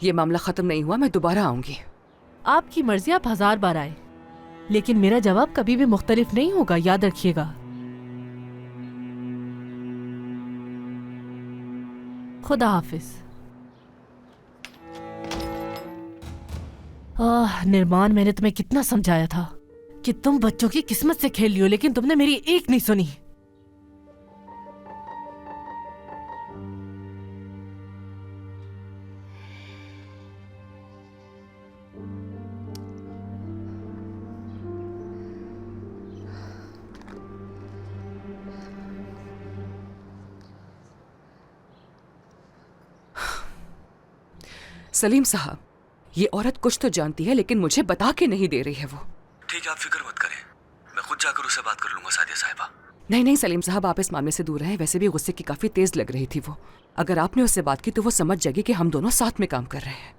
ये मामला खत्म नहीं हुआ, मैं दोबारा आऊंगी। आपकी मर्जी, आप 1000 बार आए, लेकिन मेरा जवाब कभी भी मुख्तलिफ नहीं होगा, याद रखिएगा। खुदा हाफिज। निर्माण, मैंने तुम्हें कितना समझाया था कि तुम बच्चों की किस्मत से खेल लियो, लेकिन तुमने मेरी एक नहीं सुनी। सलीम साहब, ये औरत कुछ तो जानती है, लेकिन मुझे बता के नहीं दे रही है वो। ठीक है, आप फिक्र मत करें, मैं खुद जाकर उससे बात कर लूंगा सादिया साहिबा। नहीं नहीं सलीम साहब, आप इस मामले से दूर रहें। वैसे भी गुस्से की काफी तेज लग रही थी वो। अगर आपने उससे बात की तो वो समझ जाएगी कि हम दोनों साथ में काम कर रहे हैं।